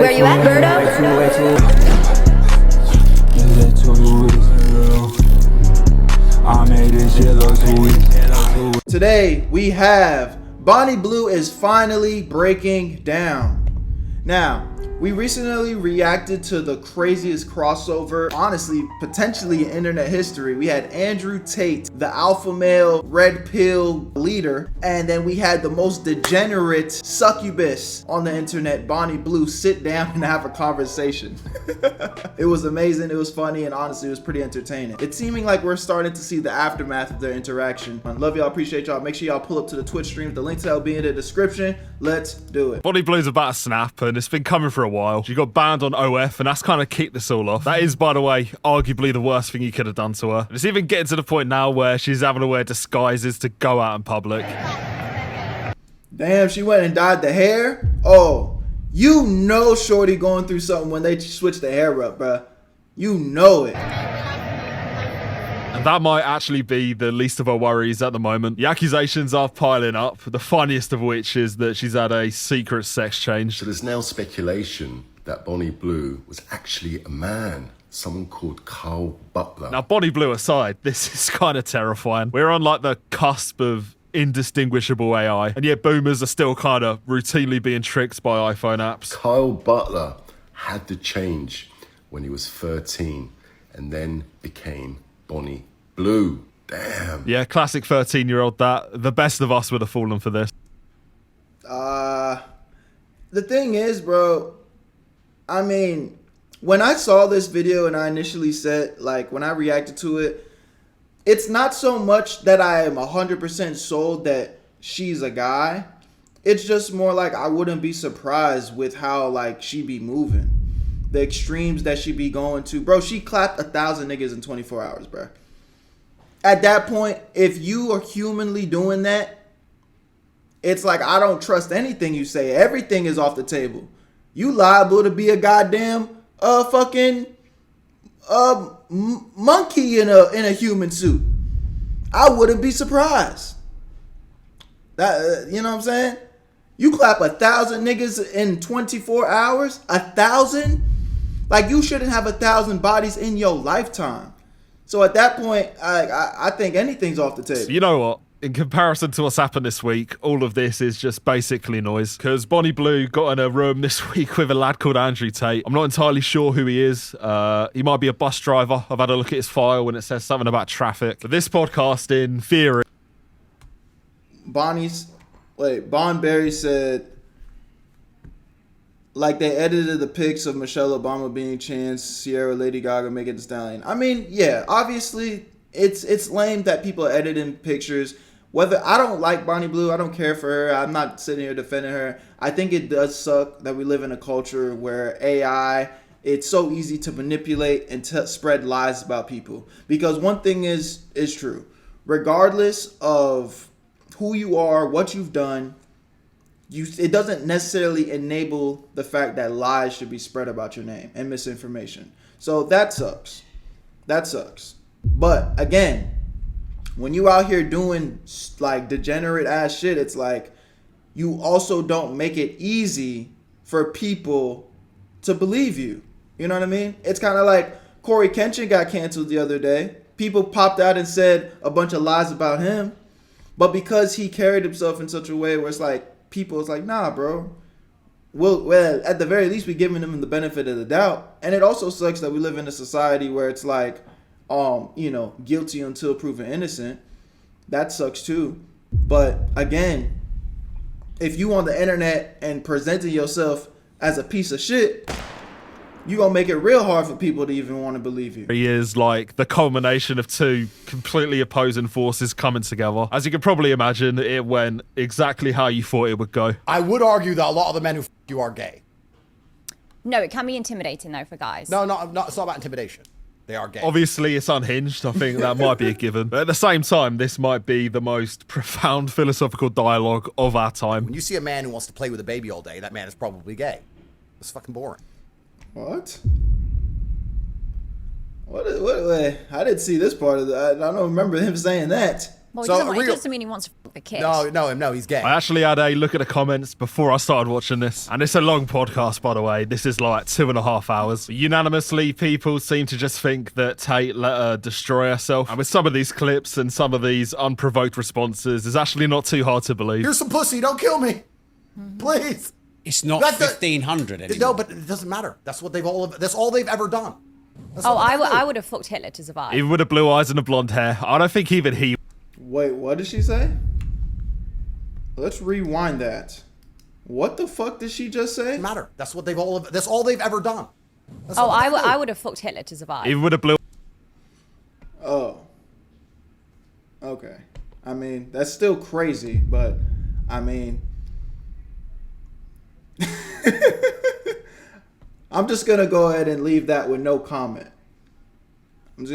Where you at, Berto? Today we have Bonnie Blue is finally breaking down. Now, we recently reacted to the craziest crossover, honestly, potentially in internet history. We had Andrew Tate, the alpha male red pill leader, and then we had the most degenerate succubus on the internet, Bonnie Blue, sit down and have a conversation. It was amazing, it was funny, and honestly, it was pretty entertaining. It's seeming like we're starting to see the aftermath of their interaction. I love y'all, appreciate y'all. Make sure y'all pull up to the Twitch stream. The link to that will be in the description. Let's do it. Bonnie Blue's about to snap, and it's been coming for a while. She got banned on OF, and that's kind of kicked this all off. That is, by the way, arguably the worst thing you could have done to her. And it's even getting to the point now where she's having to wear disguises to go out in public. Damn, she went and dyed the hair? Oh, you know shorty going through something when they switch the hair up, bruh. You know it. And that might actually be the least of her worries at the moment. The accusations are piling up, the funniest of which is that she's had a secret sex change. So there's now speculation that Bonnie Blue was actually a man, someone called Carl Butler. Now, Bonnie Blue aside, this is kind of terrifying. We're on like the cusp of indistinguishable AI, and yet boomers are still kind of routinely being tricked by iPhone apps. Kyle Butler had to change when he was 13 and then became Bonnie Blue. Damn. Yeah, classic 13-year-old that. The best of us would have fallen for this. The thing is, bro, I mean, when I saw this video and I initially said, like, when I reacted to it, it's not so much that I am 100% sold that she's a guy. It's just more like I wouldn't be surprised with how, like, she be moving. The extremes that she be going to. Bro, she clapped 1,000 niggas in 24 hours, bro. At that point, if you are humanly doing that, it's like I don't trust anything you say. Everything is off the table. You liable to be a goddamn fucking monkey in a human suit. I wouldn't be surprised. That you know what I'm saying? You clap 1,000 niggas in 24 hours? 1,000? Like, you shouldn't have 1,000 bodies in your lifetime. So at that point, I think anything's off the table. You know what? In comparison to what's happened this week, all of this is just basically noise. Because Bonnie Blue got in a room this week with a lad called Andrew Tate. I'm not entirely sure who he is. He might be a bus driver. I've had a look at his file and it says something about traffic. But this podcast, in theory... Bon Berry said, like, they edited the pics of Michelle Obama being Chance, Sierra, Lady Gaga, Megan Thee Stallion. I mean, yeah, obviously, it's lame that people are editing pictures. Whether I don't like Bonnie Blue, I don't care for her. I'm not sitting here defending her. I think it does suck that we live in a culture where AI, it's so easy to manipulate and to spread lies about people. Because one thing is true. Regardless of who you are, what you've done, it doesn't necessarily enable the fact that lies should be spread about your name and misinformation. So that sucks. That sucks. But again, when you out here doing like degenerate ass shit, it's like you also don't make it easy for people to believe you. You know what I mean? It's kind of like Corey Kenshin got canceled the other day. People popped out and said a bunch of lies about him. But because he carried himself in such a way where it's like, people is like, nah, bro. Well, at the very least, we're giving him the benefit of the doubt. And it also sucks that we live in a society where it's like, guilty until proven innocent. That sucks too. But again, if you on the internet and presenting yourself as a piece of shit, you gonna make it real hard for people to even want to believe you. He is like the culmination of two completely opposing forces coming together. As you can probably imagine, it went exactly how you thought it would go. I would argue that a lot of the men who f you are gay. No, it can be intimidating though for guys. No, it's not about intimidation. They are gay. Obviously, it's unhinged. I think that might be a given. But at the same time, this might be the most profound philosophical dialogue of our time. When you see a man who wants to play with a baby all day, that man is probably gay. It's fucking boring. What? What? I didn't see this part of that. I don't remember him saying that. Well, So it doesn't mean he wants to fuck the kid. No, he's gay. I actually had a look at the comments before I started watching this, and it's a long podcast, by the way. This is like 2.5 hours. Unanimously, people seem to just think that Tate let her destroy herself. And with some of these clips and some of these unprovoked responses, it's actually not too hard to believe. Here's some pussy. Don't kill me, please. It's not That's 1500 anymore. No, but it doesn't matter. That's all they've ever done. I would have fucked Hitler to survive. Even with the blue eyes and the blonde hair, I don't think even he. Wait, what did she say? Let's rewind that. What the fuck did she just say? Doesn't matter. That's all they've ever done. I would have fucked Hitler to survive. Even with the blue. Oh. Okay. I mean, that's still crazy, but I mean, I'm just gonna go ahead and leave that with no comment. Blue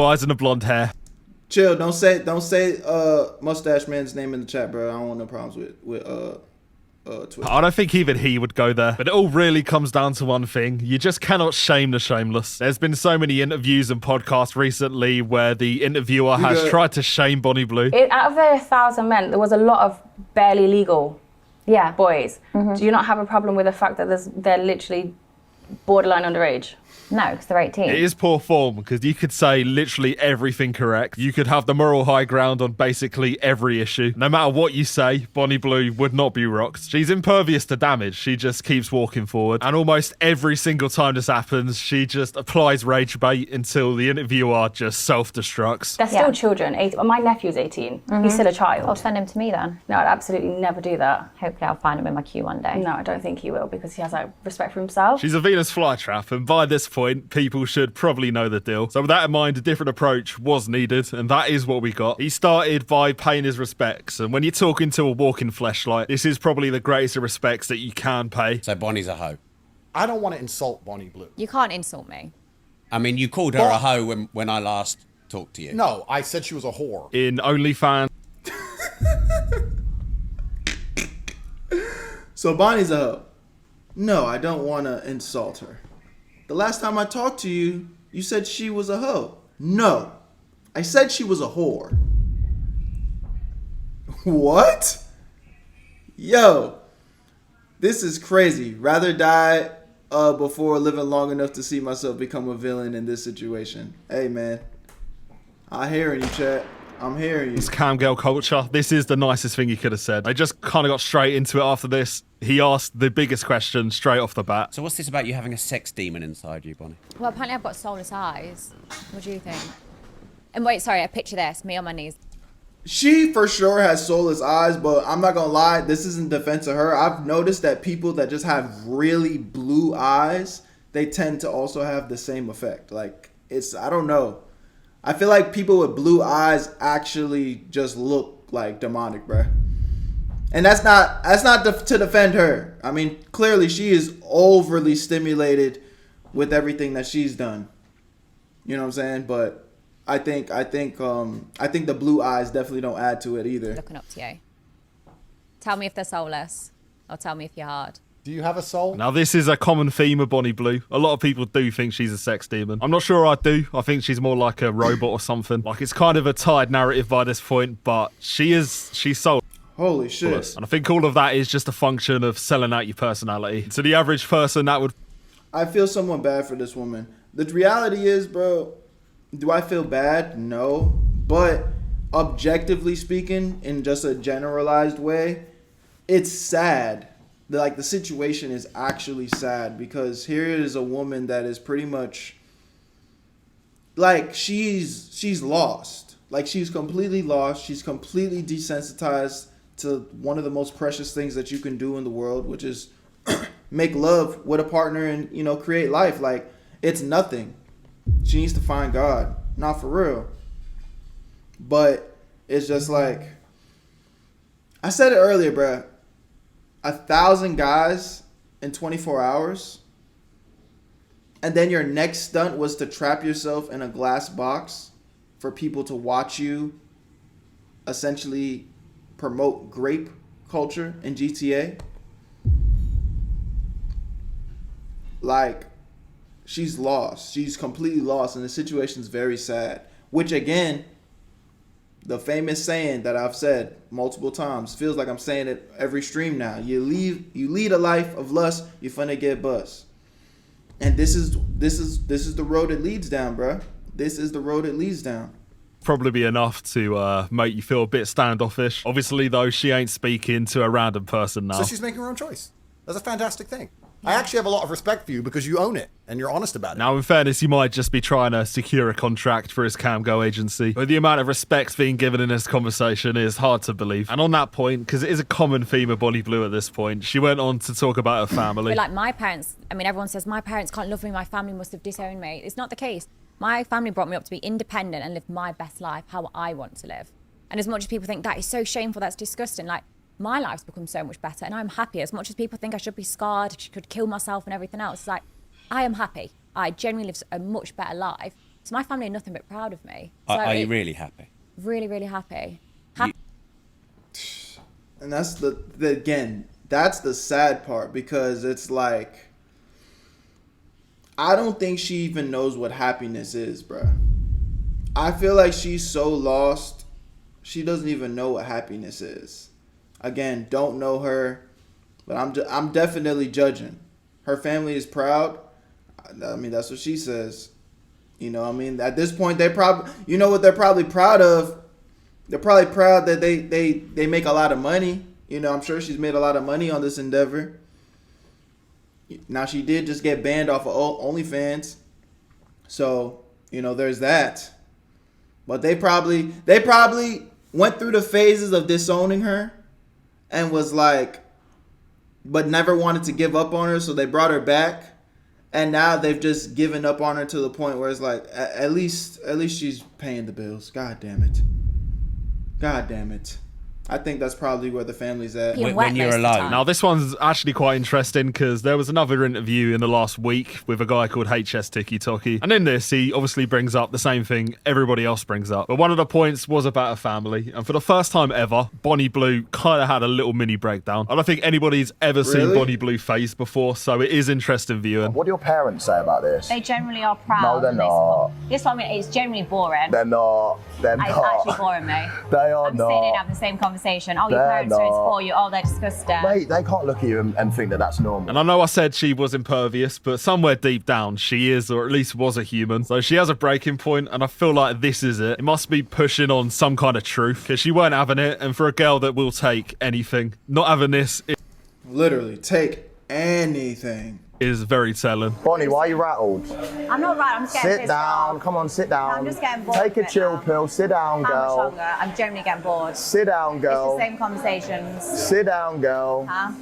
eyes and the blonde hair. Chill. Don't say Mustache Man's name in the chat, bro. I don't want no problems with Twitter. I don't think even he would go there. But it all really comes down to one thing. You just cannot shame the shameless. There's been so many interviews and podcasts recently where the interviewer has tried to shame Bonnie Blue. Out of the 1,000 men, there was a lot of barely legal boys. Mm-hmm. Do you not have a problem with the fact that they're literally borderline underage? No, because they're 18. It is poor form because you could say literally everything correct. You could have the moral high ground on basically every issue. No matter what you say, Bonnie Blue would not be rocked. She's impervious to damage. She just keeps walking forward. And almost every single time this happens, she just applies rage bait until the interviewer just self-destructs. They're still children. My nephew's 18. Mm-hmm. He's still a child. I'll send him to me then. No, I'd absolutely never do that. Hopefully I'll find him in my queue one day. No, I don't think he will because he has respect for himself. She's a Venus flytrap, and by this point, people should probably know the deal. So with that in mind, a different approach was needed, and that is what we got. He started by paying his respects, and when you're talking to a walking fleshlight, this is probably the greatest of respects that you can pay. So Bonnie's a hoe. I don't want to insult Bonnie Blue. You can't insult me. I mean, you called her a hoe when I last talked to you. No, I said she was a whore. In OnlyFans. So Bonnie's a hoe. No, I don't want to insult her. The last time I talked to you, you said she was a hoe. No, I said she was a whore. What? Yo, this is crazy. Rather die before living long enough to see myself become a villain in this situation. Hey, man. I'm hearing you, chat. I'm hearing you. It's cam girl culture. This is the nicest thing he could have said. They just kind of got straight into it after this. He asked the biggest question straight off the bat. So what's this about you having a sex demon inside you, Bonnie? Well, apparently I've got soulless eyes. What do you think? And wait, sorry, I picture this. Me on my knees. She for sure has soulless eyes, but I'm not gonna lie, this isn't defense of her. I've noticed that people that just have really blue eyes, they tend to also have the same effect. Like, I don't know. I feel like people with blue eyes actually just look like demonic, bruh. And that's not to defend her. I mean, clearly she is overly stimulated with everything that she's done. You know what I'm saying? But I think the blue eyes definitely don't add to it either. Looking up to you. Tell me if they're soulless, or tell me if you're hard. Do you have a soul? Now, this is a common theme of Bonnie Blue. A lot of people do think she's a sex demon. I'm not sure I do. I think she's more like a robot or something. Like, it's kind of a tired narrative by this point, but she's soulless. Holy shit. And I think all of that is just a function of selling out your personality. To the average person, that would... I feel somewhat bad for this woman. The reality is, bro, do I feel bad? No. But objectively speaking, in just a generalized way, it's sad. The situation is actually sad because here is a woman that is pretty much like she's lost. Like, she's completely lost. She's completely desensitized to one of the most precious things that you can do in the world, which is make love with a partner and, create life. Like, it's nothing. She needs to find God. Not for real. But it's just like, I said it earlier, bruh. 1,000 guys in 24 hours, and then your next stunt was to trap yourself in a glass box for people to watch you essentially promote grape culture in GTA. Like, she's lost. She's completely lost, and the situation's very sad. Which, again, The famous saying that I've said multiple times, feels like I'm saying it every stream now. You lead a life of lust, you're finna get bust. And this is the road it leads down, bruh. This is the road it leads down. Probably be enough to make you feel a bit standoffish. Obviously, though, she ain't speaking to a random person now. So she's making her own choice. That's a fantastic thing. I actually have a lot of respect for you because you own it and you're honest about it. Now, in fairness, he might just be trying to secure a contract for his Camgo agency. But the amount of respect being given in this conversation is hard to believe. And on that point, because it is a common theme of Bonnie Blue at this point, she went on to talk about her family. But like my parents, I mean, everyone says my parents can't love me, my family must have disowned me. It's not the case. My family brought me up to be independent and live my best life, how I want to live. And as much as people think that is so shameful, that's disgusting, like, my life's become so much better and I'm happy. As much as people think I should be scarred, I could kill myself and everything else, it's like, I am happy. I genuinely live a much better life. So my family are nothing but proud of me. So Are you really happy? Really, really happy. And that's again, that's the sad part, because it's like, I don't think she even knows what happiness is, bruh. I feel like she's so lost, she doesn't even know what happiness is. Again, don't know her, but I'm definitely judging. Her family is proud. I mean, that's what she says. You know, I mean, at this point, they probably, you know what they're probably proud of? They're probably proud that they make a lot of money. You know, I'm sure she's made a lot of money on this endeavor. Now, she did just get banned off of OnlyFans. So, you know, there's that. But they probably went through the phases of disowning her and was like, but never wanted to give up on her, so they brought her back. And now they've just given up on her to the point where it's like, at least she's paying the bills. God damn it. God damn it. I think that's probably where the family's at. When you're alone. Now, this one's actually quite interesting because there was another interview in the last week with a guy called HS Tiki Toki. And in this, he obviously brings up the same thing everybody else brings up. But one of the points was about a family. And for the first time ever, Bonnie Blue kind of had a little mini breakdown. I don't think anybody's ever seen Bonnie Blue face before, so it is interesting viewing. What do your parents say about this? They generally are proud. No, they're not. This one is generally boring. They're not. They're not. It's actually boring me. They are I'm not. sitting in having the same conversation. Oh, your parents don't support you. Oh, they're disgusting. Mate, they can't look at you and think that that's normal. And I know I said she was impervious, but somewhere deep down she is, or at least was, a human. So she has a breaking point, and I feel like this is it. It must be pushing on some kind of truth, because she weren't having it, and for a girl that will take anything, not having this Literally, take anything. Is very telling. Bonnie, why are you rattled? I'm not right. I'm just getting Sit down. Come on, sit down. I'm just getting bored. Take a chill pill. Sit down, girl. How much longer? I'm generally getting bored. Sit down, girl. It's the same conversations. Sit down, girl. Huh?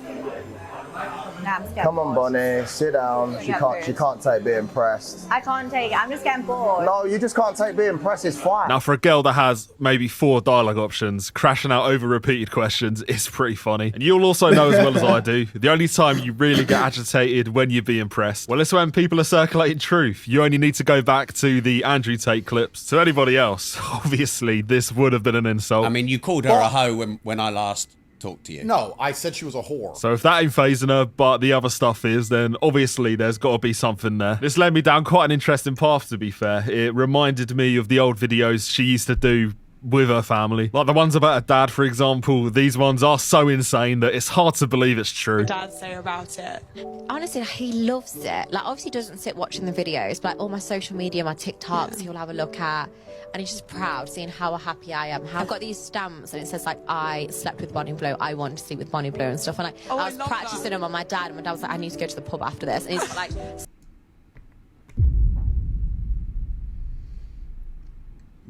Nah, I'm just getting Come on, bored. Bonnie. Sit down. She can't take being pressed. I can't take it. I'm just getting bored. No, you just can't take being pressed. It's fine. Now, for a girl that has maybe 4 dialogue options, crashing out over repeated questions is pretty funny. And you'll also know as well as I do, the only time you really get agitated when you're being pressed, well, it's when people are circulating truth. You only need to go back to the Andrew Tate clips. To anybody else, obviously, this would have been an insult. I mean, you called her a hoe when I last talked to you. No, I said she was a whore. So if that ain't phasing her, but the other stuff is, then obviously there's got to be something there. This led me down quite an interesting path, to be fair. It reminded me of the old videos she used to do with her family. Like the ones about her dad, for example. These ones are so insane that it's hard to believe it's true. Dad say about it? Honestly, he loves it. Like, obviously he doesn't sit watching the videos, but like all my social media, my TikToks, he'll have a look at. And he's just proud seeing how happy I am. I've got these stamps and it says like, I slept with Bonnie Blue, I want to sleep with Bonnie Blue and stuff. And like, I was practicing them on my dad, and my dad was like, I need to go to the pub after this. And he's like...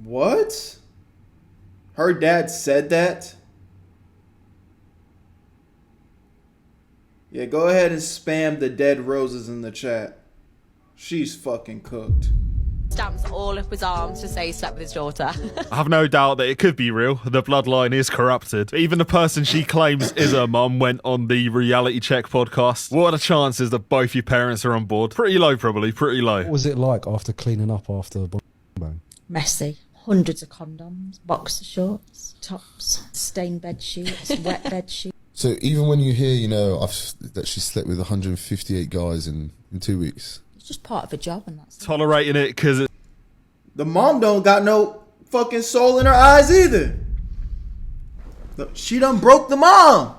What? Her dad said that? Yeah, go ahead and spam the dead roses in the chat. She's fucking cooked. Stamps all up his arms to say he slept with his daughter. I have no doubt that it could be real. The bloodline is corrupted. Even the person she claims is her mum went on the Reality Check podcast. What are the chances that both your parents are on board? Pretty low, probably. Pretty low. What was it like after cleaning up after the bang? Messy. Hundreds of condoms, boxer shorts, tops, stained bed sheets, wet bed sheets. So even when you hear, you know, that she slept with 158 guys in 2 weeks. It's just part of a job, and that's tolerating it because the mom don't got no fucking soul in her eyes either. She done broke the mom.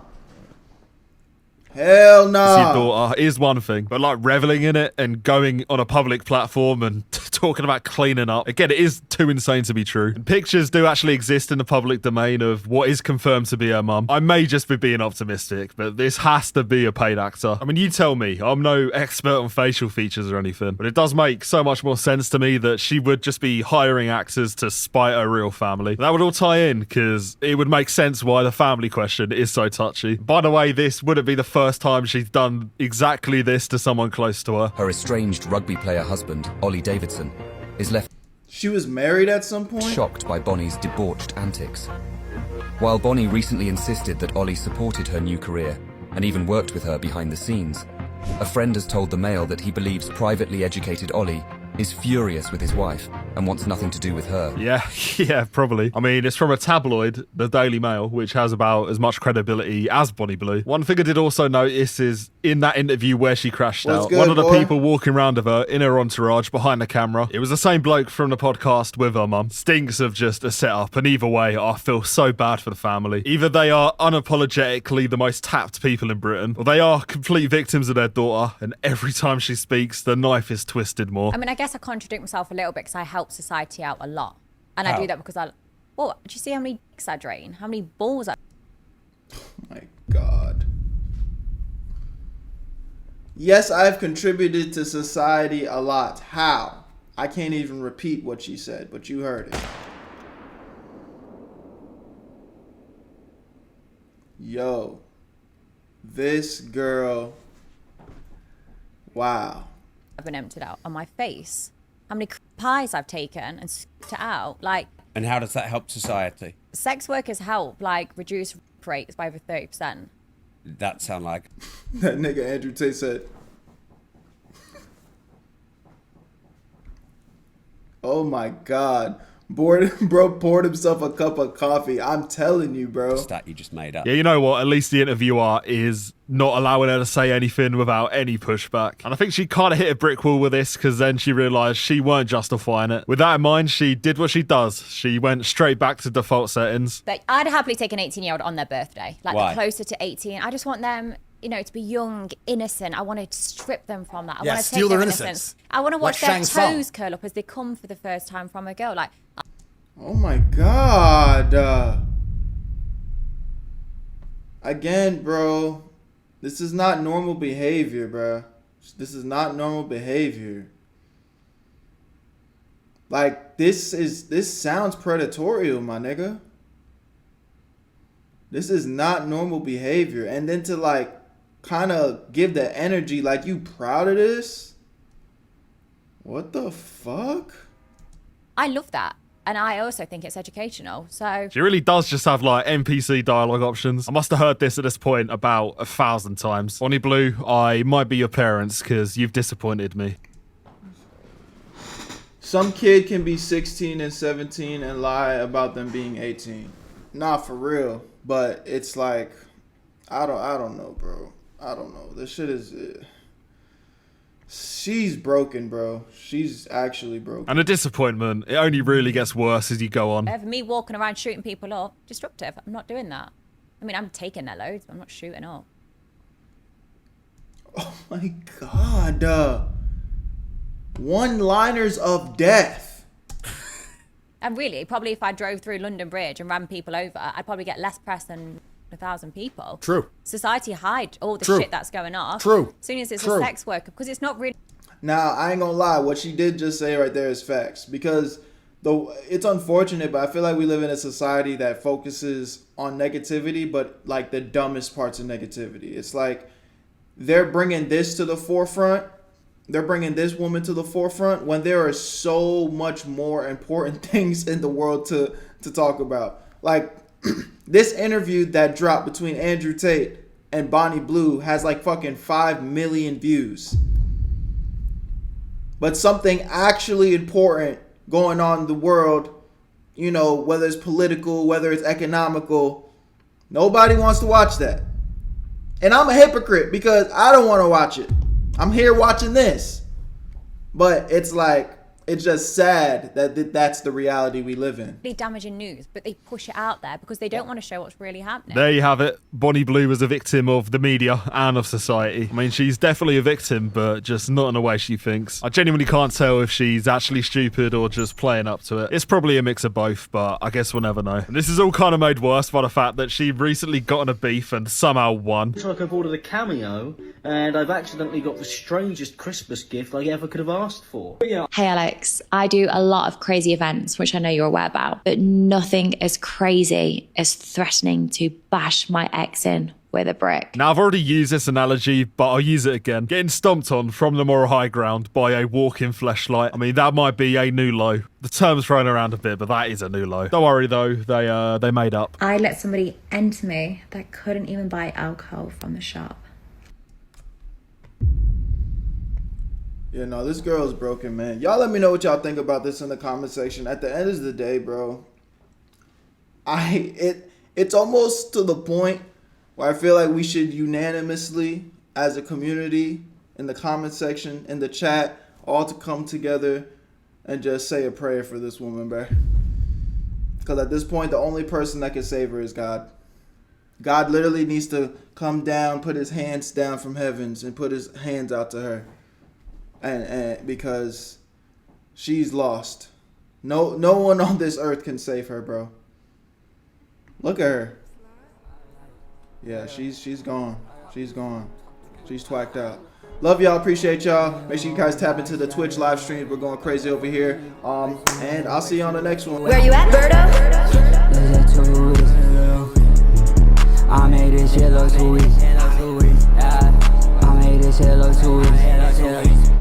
Hell no. It's your daughter is one thing, but like reveling in it and going on a public platform and talking about cleaning up, again, it is too insane to be true. And pictures do actually exist in the public domain of what is confirmed to be her mum. I may just be being optimistic, but this has to be a paid actor. I mean, you tell me. I'm no expert on facial features or anything, but it does make so much more sense to me that she would just be hiring actors to spite her real family. That would all tie in because it would make sense why the family question is so touchy. By the way, this wouldn't be the first time she's done exactly this to someone close to her. Her estranged rugby player husband, Ollie Davidson, is left She was married at some point? shocked by Bonnie's debauched antics. While Bonnie recently insisted that Ollie supported her new career and even worked with her behind the scenes, a friend has told the Mail that he believes privately educated Ollie is furious with his wife and wants nothing to do with her. Yeah, probably. I mean, it's from a tabloid, the Daily Mail, which has about as much credibility as Bonnie Blue. One thing I did also notice is in that interview where she crashed out, good, one of the boy? people walking around of her in her entourage behind the camera, it was the same bloke from the podcast with her mum. Stinks of just a setup, and either way, I feel so bad for the family. Either they are unapologetically the most tapped people in Britain, or they are complete victims of their daughter, and every time she speaks, the knife is twisted more. I mean, I guess I contradict myself a little bit because I help society out a lot. And I do that because well, do you see how many dicks I drain? How many balls I... My God. Yes, I've contributed to society a lot. How? I can't even repeat what she said, but you heard it. Yo. This girl. Wow. I've been emptied out on my face. How many pies I've taken and scooped it out. Like, And how does that help society? sex workers help, like, reduce rape rates by over 30%. That sound like... That nigga Andrew Tate said. Oh my God. Bro poured himself a cup of coffee. I'm telling you, bro. That you just made up. Yeah, you know what? At least the interviewer is not allowing her to say anything without any pushback. And I think she kind of hit a brick wall with this because then she realised she weren't justifying it. With that in mind, she did what she does. She went straight back to default settings. Like, I'd happily take an 18-year-old on their birthday. Like, Why? they're closer to 18. I just want them, you know, to be young, innocent. I want to strip them from that. I Yeah, want to steal take their innocence. innocence. I want to Like watch their Shang Tsung. toes curl up as they come for the first time from a girl. Like, Oh my God. Again, bro. This is not normal behavior, bro. This is not normal behavior. Like, this sounds predatorial, my nigga. This is not normal behavior. And then to, like, kind of give the energy like you proud of this? What the fuck? I love that. And I also think it's educational. So She really does just have like NPC dialogue options. I must have heard this at this point about 1,000 times. Bonnie Blue, I might be your parents because you've disappointed me. Some kid can be 16 and 17 and lie about them being 18. Nah, for real. But it's like, I don't know, bro. I don't know. This shit is... she's broken, bro. She's actually broken. And a disappointment, it only really gets worse as you go on. for me, walking around shooting people up, disruptive. I'm not doing that. I mean, I'm taking their loads, but I'm not shooting up. Oh my God. One-liners of death. And really, probably if I drove through London Bridge and ran people over, I'd probably get less press than 1,000 people. True. Society hide all the True. shit that's going off. True. As soon as it's True. a sex worker, because it's not really... Now, I ain't gonna lie. What she did just say right there is facts. Because it's unfortunate, but I feel like we live in a society that focuses on negativity, but like the dumbest parts of negativity. It's like they're bringing this to the forefront. They're bringing this woman to the forefront when there are so much more important things in the world to talk about. Like this interview that dropped between Andrew Tate and Bonnie Blue has like fucking 5 million views. But something actually important going on in the world, you know, whether it's political, whether it's economical, nobody wants to watch that. And I'm a hypocrite because I don't want to watch it. I'm here watching this. But it's like, it's just sad that that's the reality we live in. Really damaging news, but they push it out there because they don't want to show what's really happening. There you have it. Bonnie Blue was a victim of the media and of society. I mean, she's definitely a victim, but just not in the way she thinks. I genuinely can't tell if she's actually stupid or just playing up to it. It's probably a mix of both, but I guess we'll never know. And this is all kind of made worse by the fact that she recently got in a beef and somehow won. It's like I've ordered a cameo and I've accidentally got the strangest Christmas gift I ever could have asked for. But yeah. Hey Alex, I do a lot of crazy events, which I know you're aware about, but nothing as crazy as threatening to bash my ex in with a brick. Now, I've already used this analogy, but I'll use it again. Getting stomped on from the moral high ground by a walking fleshlight. I mean, that might be a new low. The term's thrown around a bit, but that is a new low. Don't worry though, they made up. I let somebody enter me that couldn't even buy alcohol from the shop. Yeah, no, this girl is broken, man. Y'all let me know what y'all think about this in the comment section. At the end of the day, bro, it's almost to the point where I feel like we should unanimously, as a community, in the comment section, in the chat, all to come together and just say a prayer for this woman, bro. Because at this point, the only person that can save her is God. God literally needs to come down, put his hands down from heavens, and put his hands out to her. And because she's lost. No one on this earth can save her, bro. Look at her. Yeah, she's gone. She's gone. She's twacked out. Love y'all. Appreciate y'all. Make sure you guys tap into the Twitch live streams. We're going crazy over here. And I'll see you on the next one. Where you at, Berto? I made this shit look too easy. I made this shit look too easy.